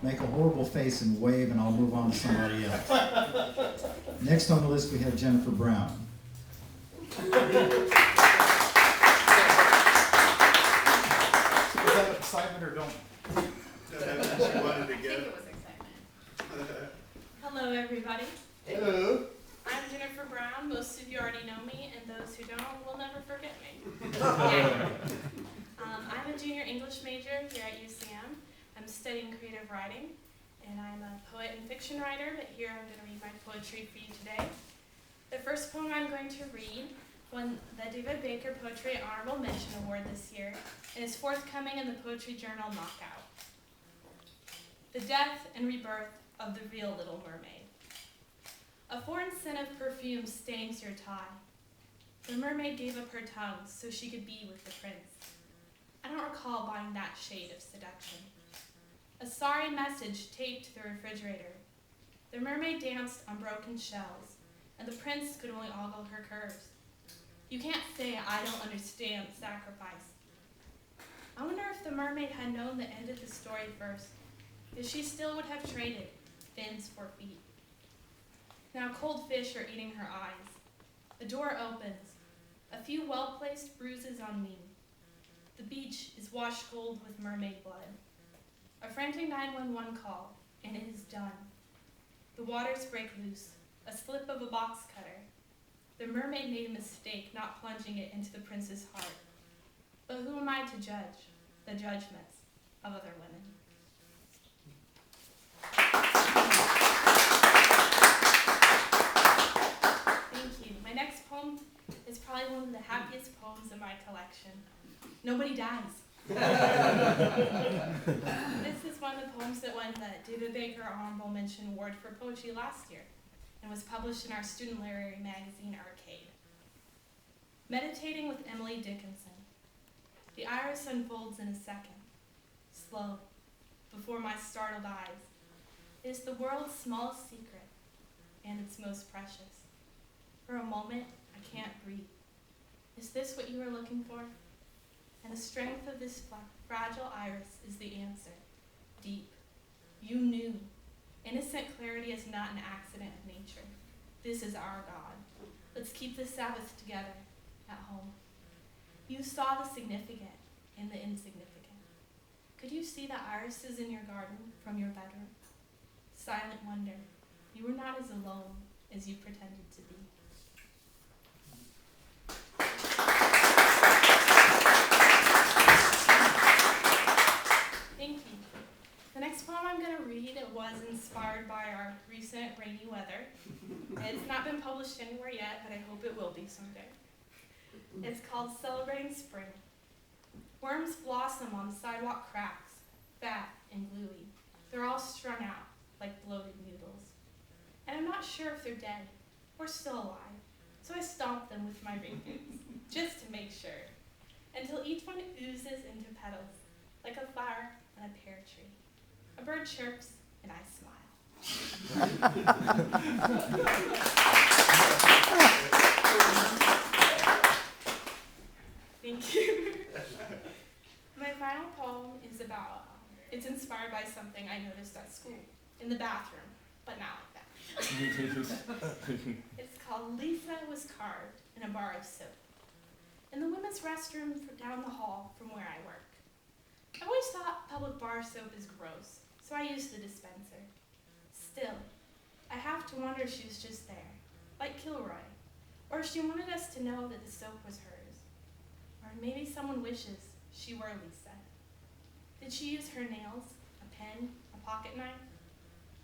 make a horrible face and wave, and I'll move on to somebody else. Next on the list, we have Jennifer Brown. Was that excitement or don't? She wanted to I think get it it. was excitement. Hello, everybody. Hello. I'm Jennifer Brown. Most of you already know me, and those who don't will never forget me. I'm a junior English major here at UCM. I'm studying creative writing, and I'm a poet and fiction writer, but here I'm going to read my poetry for you today. The first poem I'm going to read won the David Baker Poetry Honorable Mention Award this year, and is forthcoming in the Poetry Journal Knockout. The Death and Rebirth of the Real Little Mermaid. A foreign scent of perfume stains your tie. The mermaid gave up her tongue so she could be with the prince. I don't recall buying that shade of seduction. A sorry message taped to the refrigerator. The mermaid danced on broken shells, and the prince could only ogle her curves. You can't say I don't understand sacrifice. I wonder if the mermaid had known the end of the story first, if she still would have traded fins for feet. Now cold fish are eating her eyes. The door opens. A few well-placed bruises on me. The beach is washed gold with mermaid blood. A frantic 911 call, and it is done. The waters break loose. A slip of a box cutter. The mermaid made a mistake not plunging it into the prince's heart. But who am I to judge the judgments of other women? Thank you. My next poem is probably one of the happiest poems in my collection. Nobody dies. This is one of the poems that won the David Baker Honorable Mention Award for Poetry last year and was published in our student literary magazine, Arcade. Meditating with Emily Dickinson. The iris unfolds in a second, slow, before my startled eyes. It is the world's smallest secret and its most precious. For a moment, I can't breathe. Is this what you were looking for? And the strength of this fragile iris is the answer. Deep. You knew. Innocent clarity is not an accident of nature. This is our God. Let's keep the Sabbath together at home. You saw the significant in the insignificant. Could you see the irises in your garden from your bedroom? Silent wonder. You were not as alone as you pretended to be. Thank you. The next poem I'm going to read was inspired by our recent rainy weather. It's not been published anywhere yet, but I hope it will be someday. It's called Celebrating Spring. Worms blossom on sidewalk cracks, fat and gluey. They're all strung out like bloated noodles. And I'm not sure if they're dead or still alive, so I stomp them with my ringlets, just to make sure, until each one oozes into petals, like a flower on a pear tree. A bird chirps, and I smile. Thank you. My final poem is it's inspired by something I noticed at school, in the bathroom, but not like that. It's called Lisa Was Carved in a Bar of Soap. In the women's restroom down the hall from where I work. I always thought public bar soap is gross, so I used the dispenser. Still, I have to wonder if she was just there, like Kilroy, or if she wanted us to know that the soap was hers. Or maybe someone wishes she were Lisa. Did she use her nails, a pen, a pocket knife?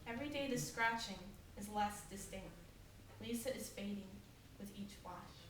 Every day the scratching is less distinct. Lisa is fading with each wash.